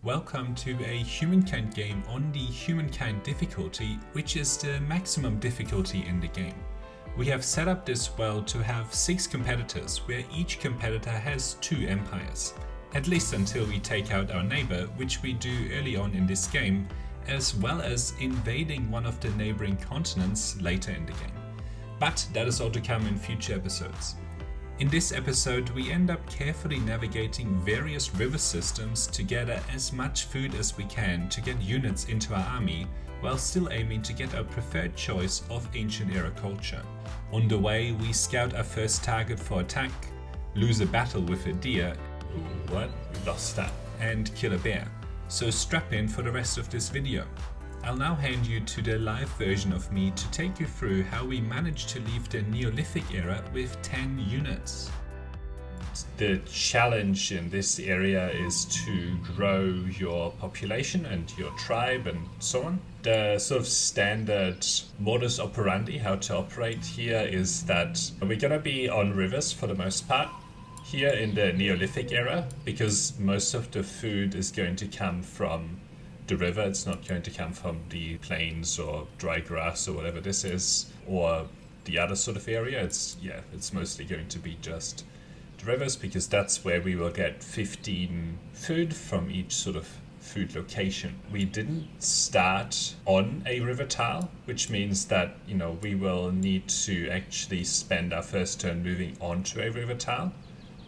Welcome to a Humankind game on the Humankind difficulty, which is the maximum difficulty in the game. We have set up this world to have 6 competitors, where each competitor has 2 empires. At least until we take out our neighbor, which we do early on in this game, as well as invading one of the neighboring continents later in the game. But that is all to come in future episodes. In this episode, we end up carefully navigating various river systems to gather as much food as we can to get units into our army, while still aiming to get our preferred choice of ancient era culture. On the way, we scout our first target for attack, lose a battle with a deer, we lost that, and kill a bear. So strap in for the rest of this video. I'll now hand you to the live version of me to take you through how we managed to leave the Neolithic era with 10 units. The challenge in this area is to grow your population and your tribe and so on. The sort of standard modus operandi, how to operate here, is that we're gonna be on rivers for the most part here in the Neolithic era, because most of the food is going to come from the river. It's not going to come from the plains or dry grass or whatever this is, or the other sort of area. It's mostly going to be just the rivers, because that's where we will get 15 food from each sort of food location. We didn't start on a river tile, which means that, we will need to actually spend our first turn moving on to a river tile.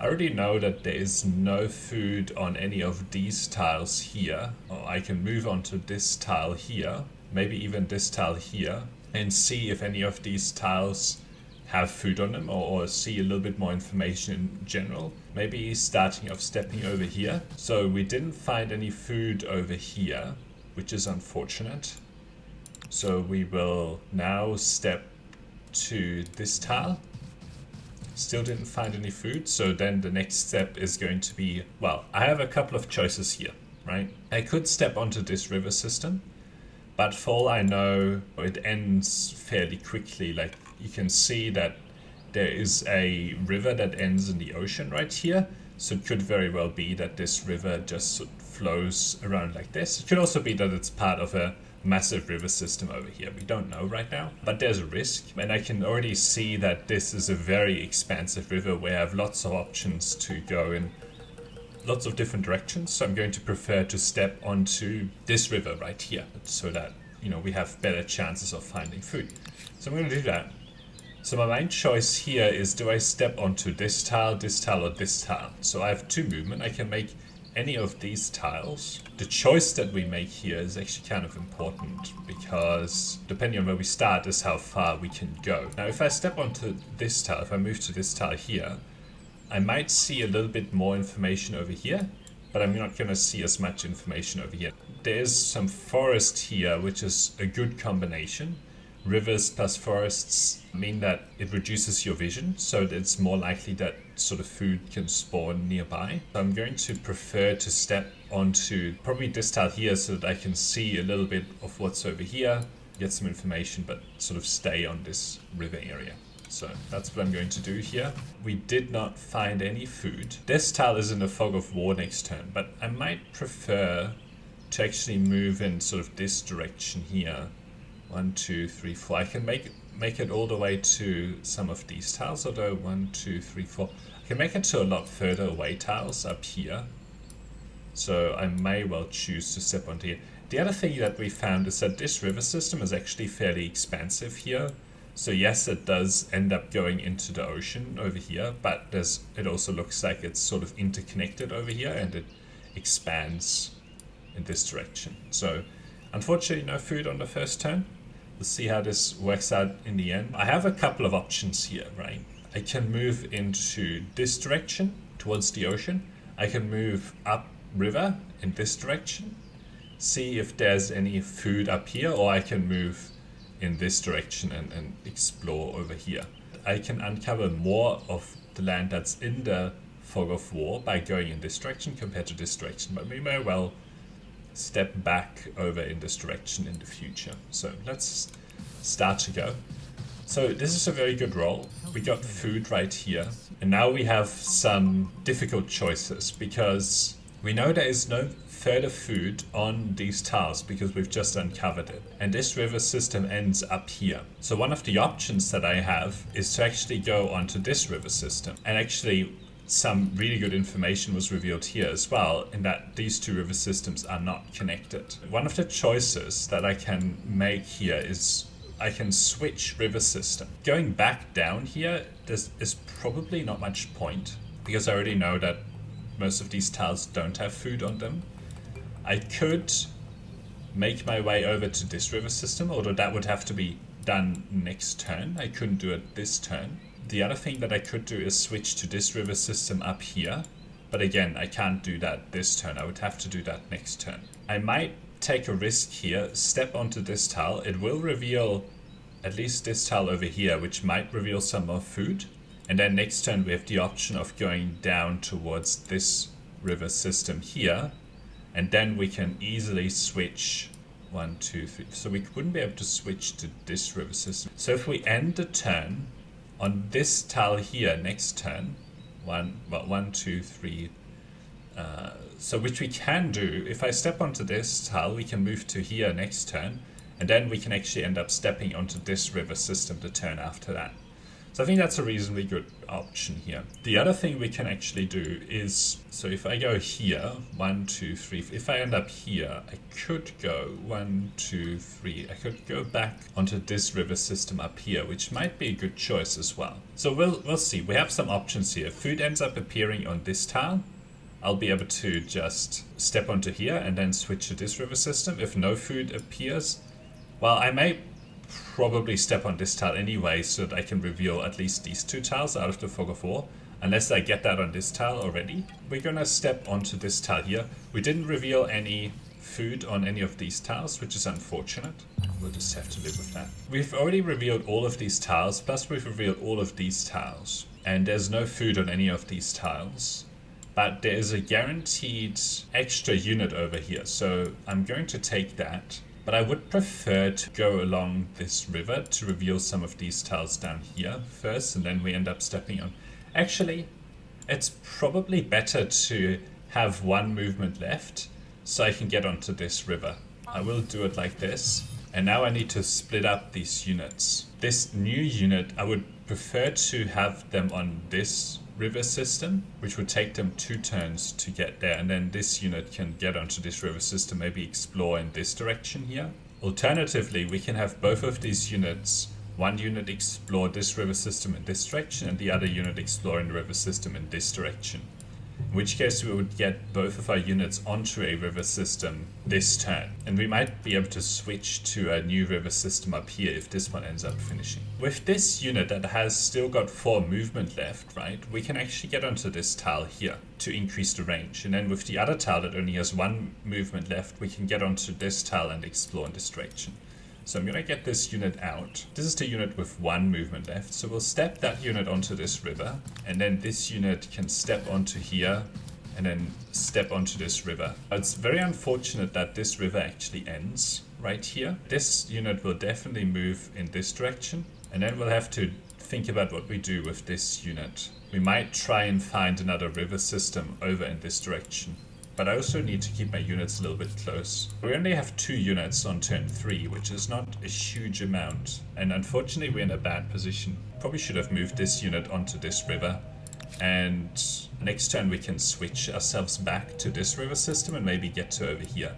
I already know that there is no food on any of these tiles here. I can move on to this tile here, maybe even this tile here, and see if any of these tiles have food on them, or see a little bit more information in general. Maybe stepping over here. So we didn't find any food over here, which is unfortunate. So we will now step to this tile. Still didn't find any food, so then the next step is going to be, I have a couple of choices here, right? I could step onto this river system, but for all I know, it ends fairly quickly. Like, you can see that there is a river that ends in the ocean right here, so it could very well be that this river just sort of flows around like this. It could also be that it's part of a massive river system over here. We don't know right now, but there's a risk, and I can already see that this is a very expansive river where I have lots of options to go in lots of different directions. So I'm going to prefer to step onto this river right here, so that we have better chances of finding food. So I'm going to do that. So my main choice here is, do I step onto this tile, or this tile? So I have 2 movement. I can make any of these tiles. The choice that we make here is actually kind of important, because depending on where we start is how far we can go. Now, if I step onto this tile, if I move to this tile here, I might see a little bit more information over here, but I'm not going to see as much information over here. There's some forest here, which is a good combination. Rivers plus forests mean that it reduces your vision, so that it's more likely that sort of food can spawn nearby. So I'm going to prefer to step onto probably this tile here, so that I can see a little bit of what's over here, get some information, but sort of stay on this river area. So that's what I'm going to do here. We did not find any food. This tile is in the fog of war next turn, but I might prefer to actually move in sort of this direction here. 1, 2, 3, 4. I can make it all the way to some of these tiles, although 1, 2, 3, 4. I can make it to a lot further away tiles up here. So I may well choose to step onto here. The other thing that we found is that this river system is actually fairly expansive here. So yes, it does end up going into the ocean over here, but it also looks like it's sort of interconnected over here, and it expands in this direction. So unfortunately, no food on the first turn. We'll see how this works out in the end. I have a couple of options here, right? I can move into this direction towards the ocean. I can move up river in this direction, see if there's any food up here, or I can move in this direction and explore over here. I can uncover more of the land that's in the fog of war by going in this direction compared to this direction, but we may well step back over in this direction in the future. So let's start to go. So this is a very good roll. We got food right here, and now we have some difficult choices, because We know there is no further food on these tiles because we've just uncovered it. And this river system ends up here. So one of the options that I have is to actually go onto this river system. And actually some really good information was revealed here as well, in that these two river systems are not connected. One of the choices that I can make here is I can switch river system. Going back down here, is probably not much point because I already know that most of these tiles don't have food on them. I could make my way over to this river system, although that would have to be done next turn. I couldn't do it this turn. The other thing that I could do is switch to this river system up here. But again, I can't do that this turn. I would have to do that next turn. I might take a risk here, step onto this tile. It will reveal at least this tile over here, which might reveal some more food. And then next turn we have the option of going down towards this river system here. And then we can easily switch 1, 2, 3. So we wouldn't be able to switch to this river system. So if we end the turn on this tile here next turn, 1, 2, 3. So which we can do, if I step onto this tile, we can move to here next turn. And then we can actually end up stepping onto this river system the turn after that. So I think that's a reasonably good option here. The other thing we can actually do is, so if I go here, 1, 2, 3, if I end up here, I could go 1, 2, 3. I could go back onto this river system up here, which might be a good choice as well. So we'll see. We have some options here. Food ends up appearing on this tile. I'll be able to just step onto here and then switch to this river system. If no food appears, well, I may probably step on this tile anyway so that I can reveal at least these two tiles out of the Fog of War, unless I get that on this tile already. We're gonna step onto this tile here. We didn't reveal any food on any of these tiles, which is unfortunate. We'll just have to live with that. We've already revealed all of these tiles, plus we've revealed all of these tiles, and there's no food on any of these tiles. But there is a guaranteed extra unit over here, so I'm going to take that. But I would prefer to go along this river to reveal some of these tiles down here first, and then we end up stepping on. Actually, it's probably better to have one movement left so I can get onto this river. I will do it like this. And now I need to split up these units. This new unit, I would prefer to have them on this river system, which would take them 2 turns to get there, and then this unit can get onto this river system, maybe explore in this direction here. Alternatively, we can have both of these units, one unit explore this river system in this direction and the other unit exploring the river system in this direction. In which case we would get both of our units onto a river system this turn. And we might be able to switch to a new river system up here if this one ends up finishing. With this unit that has still got 4 movement left, right, we can actually get onto this tile here to increase the range. And then with the other tile that only has 1 movement left, we can get onto this tile and explore in this direction. So I'm going to get this unit out. This is the unit with 1 movement left. So we'll step that unit onto this river. And then this unit can step onto here and then step onto this river. It's very unfortunate that this river actually ends right here. This unit will definitely move in this direction. And then we'll have to think about what we do with this unit. We might try and find another river system over in this direction. But I also need to keep my units a little bit close. We only have 2 units on turn 3, which is not a huge amount. And unfortunately we're in a bad position. Probably should have moved this unit onto this river. And next turn we can switch ourselves back to this river system and maybe get to over here.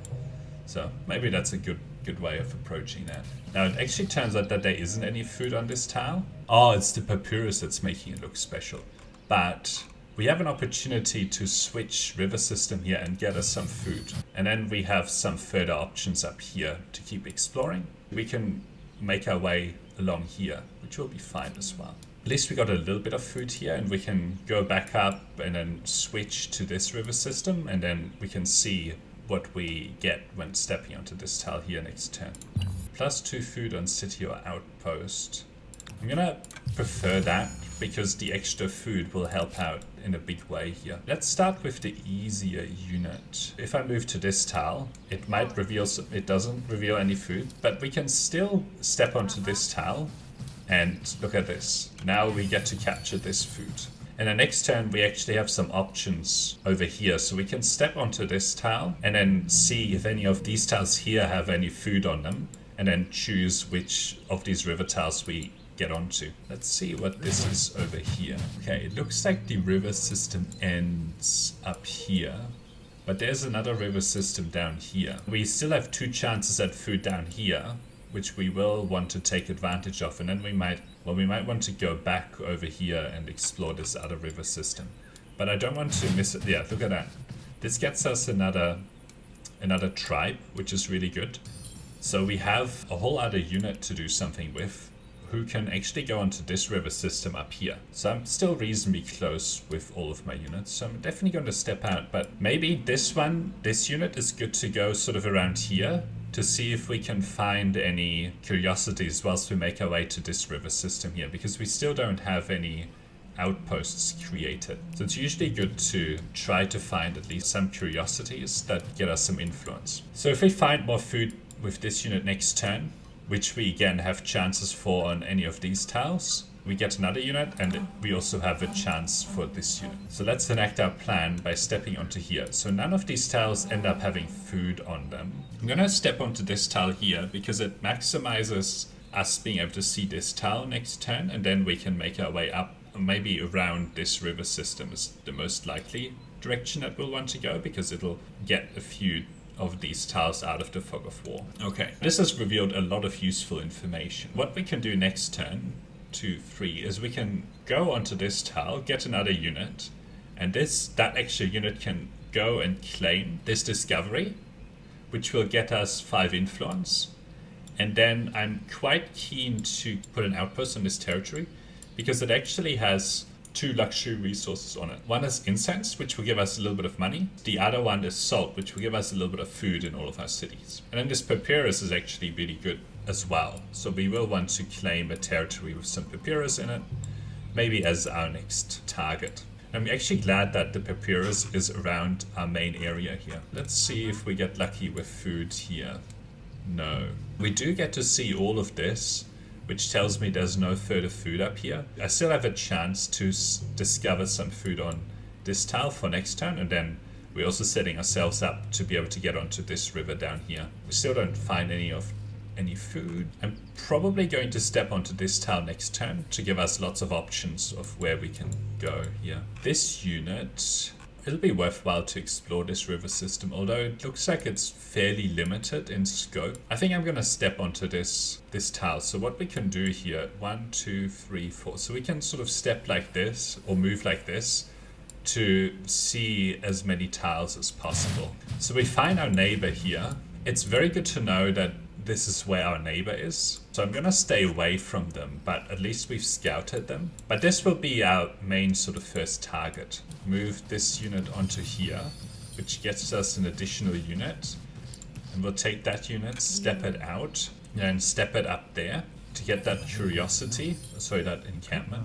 So maybe that's a good way of approaching that. Now it actually turns out that there isn't any food on this tile. Oh, it's the papyrus that's making it look special. But we have an opportunity to switch river system here and get us some food. And then we have some further options up here to keep exploring. We can make our way along here, which will be fine as well. At least we got a little bit of food here, and we can go back up and then switch to this river system, and then we can see what we get when stepping onto this tile here next turn. +2 food on city or outpost. I'm gonna prefer that because the extra food will help out in a big way here. Let's start with the easier unit. If I move to this tile, it might reveal, it doesn't reveal any food, but we can still step onto this tile and look at this. Now we get to capture this food. And the next turn, we actually have some options over here. So we can step onto this tile and then see if any of these tiles here have any food on them, and then choose which of these river tiles we get onto. Let's see what this is over here. Okay, it looks like the river system ends up here, but there's another river system down here. We still have 2 chances at food down here, which we will want to take advantage of, and then we might want to go back over here and explore this other river system. But I don't want to miss it. Yeah, look at that. This gets us another tribe, which is really good. So we have a whole other unit to do something with, who can actually go onto this river system up here. So I'm still reasonably close with all of my units, so I'm definitely going to step out. But maybe this unit is good to go sort of around here, to see if we can find any curiosities whilst we make our way to this river system here, because we still don't have any outposts created. So it's usually good to try to find at least some curiosities that get us some influence. So if we find more food with this unit next turn, which we again have chances for on any of these tiles, we get another unit, and we also have a chance for this unit. So let's enact our plan by stepping onto here. So none of these tiles end up having food on them. I'm gonna step onto this tile here because it maximizes us being able to see this tile next turn, and then we can make our way up. Maybe around this river system is the most likely direction that we'll want to go, because it'll get a few of these tiles out of the fog of war. Okay, this has revealed a lot of useful information. What we can do next turn, 2, 3, is we can go onto this tile, get another unit, and that extra unit can go and claim this discovery, which will get us 5 influence. And then I'm quite keen to put an outpost on this territory, because it actually has 2 luxury resources on it. One is incense, which will give us a little bit of money. The other one is salt, which will give us a little bit of food in all of our cities. And then this papyrus is actually really good as well. So we will want to claim a territory with some papyrus in it, maybe as our next target. I'm actually glad that the papyrus is around our main area here. Let's see if we get lucky with food here. No. We do get to see all of this, which tells me there's no further food up here. I still have a chance to discover some food on this tile for next turn, and then we're also setting ourselves up to be able to get onto this river down here. We still don't find any food. I'm probably going to step onto this tile next turn to give us lots of options of where we can go here. This unit, it'll be worthwhile to explore this river system, although it looks like it's fairly limited in scope. I think I'm going to step onto this tile. So what we can do here, 1, 2, 3, 4. So we can sort of step like this or move like this to see as many tiles as possible. So we find our neighbor here. It's very good to know that this is where our neighbor is. So I'm going to stay away from them, but at least we've scouted them. But this will be our main sort of first target. Move this unit onto here, which gets us an additional unit. And we'll take that unit, step it out, and step it up there to get that curiosity, sorry, that encampment.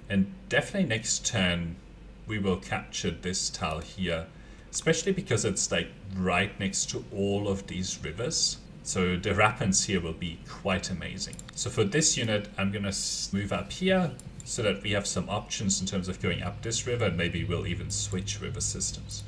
And definitely next turn, we will capture this tile here, especially because it's like right next to all of these rivers. So the rapids here will be quite amazing. So for this unit, I'm gonna move up here so that we have some options in terms of going up this river, and maybe we'll even switch river systems.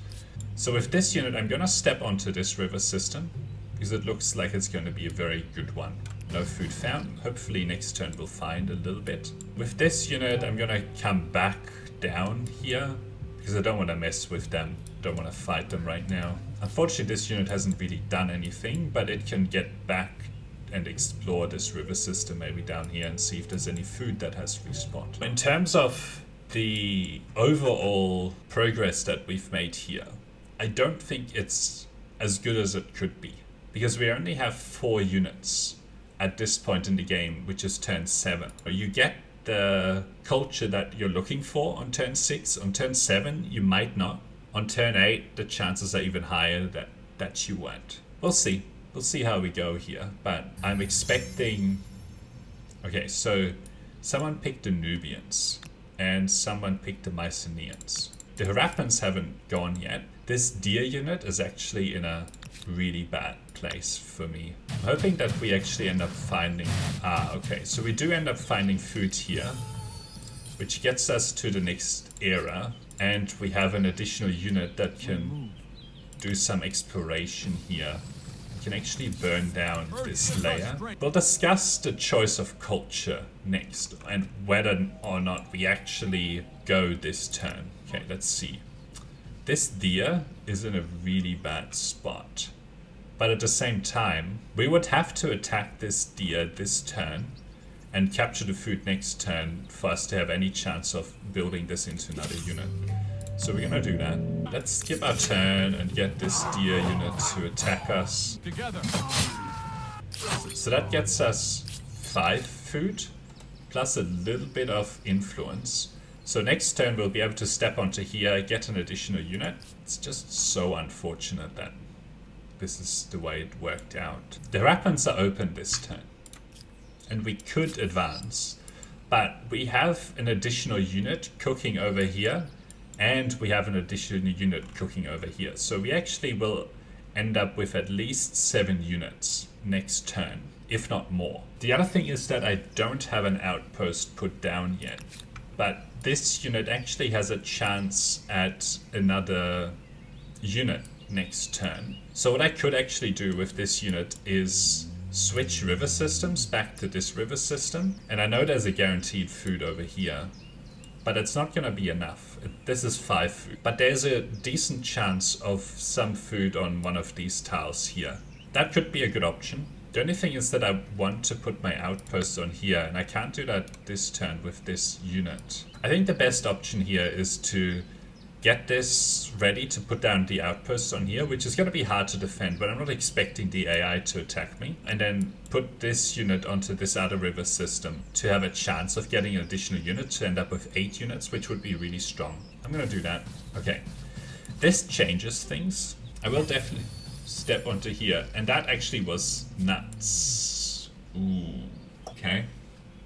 So with this unit, I'm gonna step onto this river system because it looks like it's gonna be a very good one. No food found. Hopefully next turn we'll find a little bit. With this unit, I'm gonna come back down here because I don't wanna mess with them. Don't wanna fight them right now. Unfortunately, this unit hasn't really done anything, but it can get back and explore this river system maybe down here and see if there's any food that has respawned. In terms of the overall progress that we've made here, I don't think it's as good as it could be, because we only have 4 units at this point in the game, which is turn 7. You get the culture that you're looking for on turn 6. On turn 7, you might not. On turn 8, the chances are even higher that you won't. We'll see. We'll see how we go here. But I'm expecting... Okay, so someone picked the Nubians and someone picked the Mycenaeans. The Harappans haven't gone yet. This deer unit is actually in a really bad place for me. I'm hoping that we actually end up finding... okay, so we do end up finding food here. which gets us to the next era. And we have an additional unit that can do some exploration here. We can actually burn down this layer. We'll discuss the choice of culture next and whether or not we actually go this turn. Okay, let's see. This deer is in a really bad spot. But at the same time, we would have to attack this deer this turn and capture the food next turn for us to have any chance of building this into another unit. So we're gonna do that. Let's skip our turn and get this deer unit to attack us. So that gets us 5 food, plus a little bit of influence. So next turn we'll be able to step onto here, get an additional unit. It's just so unfortunate that this is the way it worked out. The weapons are open this turn, and we could advance, but we have an additional unit cooking over here, and we have an additional unit cooking over here. So we actually will end up with at least 7 units next turn, if not more. The other thing is that I don't have an outpost put down yet, but this unit actually has a chance at another unit next turn. So what I could actually do with this unit is switch river systems back to this river system. And I know there's a guaranteed food over here, but it's not going to be enough. This is 5 food, but there's a decent chance of some food on one of these tiles here. That could be a good option. The only thing is that I want to put my outpost on here, and I can't do that this turn with this unit. I think the best option here is to get this ready to put down the outposts on here, which is going to be hard to defend, but I'm not expecting the AI to attack me. And then put this unit onto this other river system to have a chance of getting an additional unit to end up with 8 units, which would be really strong. I'm going to do that. Okay. This changes things. I will definitely step onto here. And that actually was nuts. Ooh. Okay.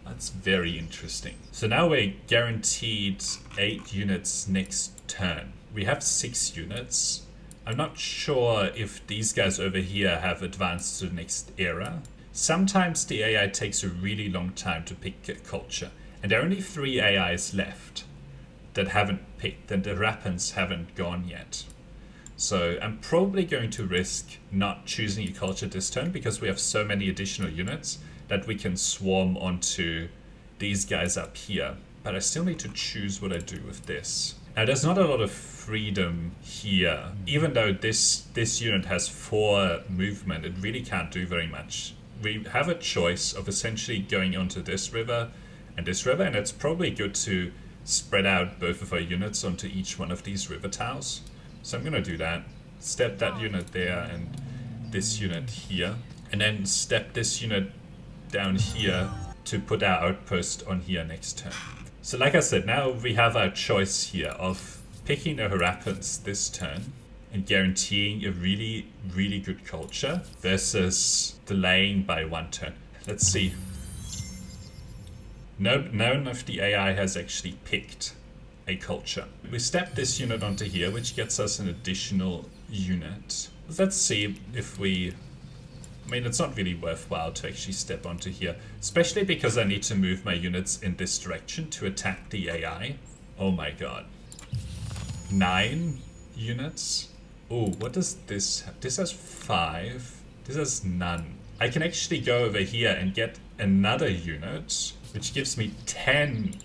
That's very interesting. So now we're guaranteed 8 units next turn. We have 6 units. I'm not sure if these guys over here have advanced to the next era. Sometimes the AI takes a really long time to pick a culture. And there are only 3 AIs left that haven't picked, and the Rappans haven't gone yet. So I'm probably going to risk not choosing a culture this turn because we have so many additional units that we can swarm onto these guys up here. But I still need to choose what I do with this. Now there's not a lot of freedom here. Even though this unit has 4 movement, it really can't do very much. We have a choice of essentially going onto this river, and it's probably good to spread out both of our units onto each one of these river tiles. So I'm gonna do that. Step that unit there and this unit here, and then step this unit down here to put our outpost on here next turn. So like I said, now we have our choice here of picking the Harappans this turn and guaranteeing a really, really good culture versus delaying by 1 turn. Let's see. None of the AI has actually picked a culture. We step this unit onto here, which gets us an additional unit. Let's see if we... I mean, it's not really worthwhile to actually step onto here, especially because I need to move my units in this direction to attack the AI. Oh my god. 9 units? Oh, what does this have? This has 5. This has none. I can actually go over here and get another unit, which gives me 10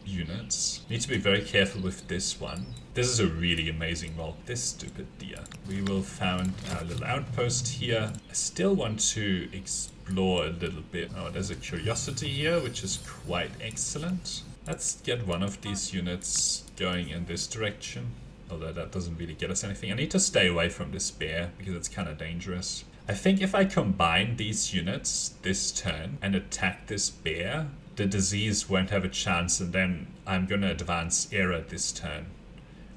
units. Need to be very careful with this one. This is a really amazing roll. This stupid deer. We will found our little outpost here. I still want to explore a little bit. Oh, there's a curiosity here, which is quite excellent. Let's get one of these units going in this direction. Although that doesn't really get us anything. I need to stay away from this bear because it's kind of dangerous. I think if I combine these units this turn and attack this bear, the disease won't have a chance, and then I'm going to advance era this turn.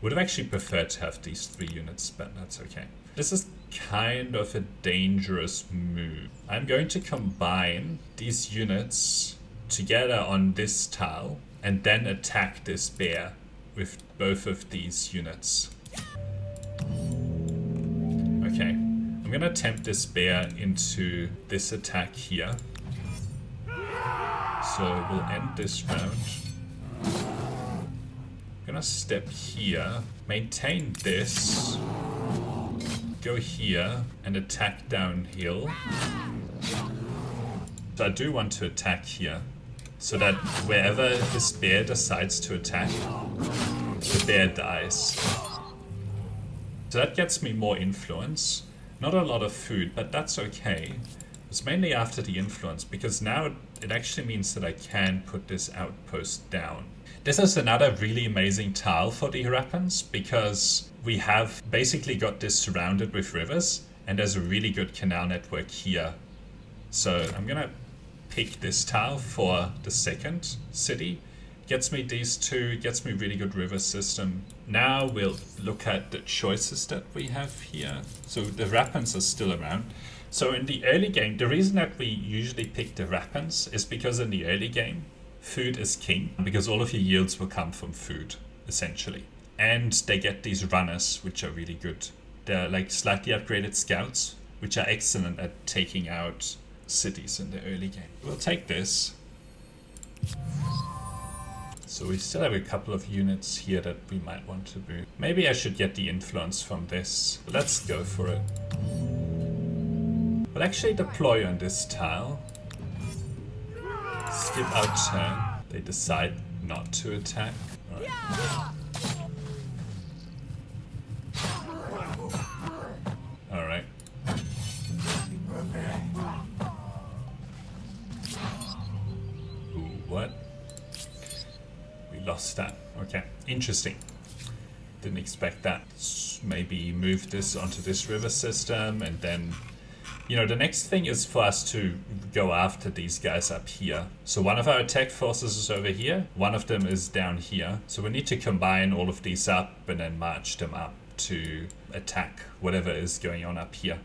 Would have actually preferred to have these 3 units, but that's okay. This is kind of a dangerous move. I'm going to combine these units together on this tile and then attack this bear with both of these units. Okay, I'm going to tempt this bear into this attack here. So we'll end this round. gonna step here, maintain this, go here and attack downhill. So I do want to attack here, so that wherever this bear decides to attack, the bear dies. So that gets me more influence. Not a lot of food, but that's okay. It's mainly after the influence, because now it actually means that I can put this outpost down. This is another really amazing tile for the Harappans, because we have basically got this surrounded with rivers, and there's a really good canal network here. So I'm gonna pick this tile for the second city. Gets me these two, gets me really good river system. Now we'll look at the choices that we have here. So the Harappans are still around. So in the early game, the reason that we usually pick the Harappans is because in the early game, food is king, because all of your yields will come from food, essentially. And they get these runners, which are really good. They're like slightly upgraded scouts, which are excellent at taking out cities in the early game. We'll take this. So we still have a couple of units here that we might want to move. Maybe I should get the influence from this. Let's go for it. We'll actually deploy on this tile. Skip our turn. They decide not to attack. Alright. Ooh, what? Lost that. Okay, interesting. Didn't expect that. Maybe move this onto this river system, and then, you know, the next thing is for us to go after these guys up here. So one of our attack forces is over here, one of them is down here. So we need to combine all of these up and then march them up to attack whatever is going on up here.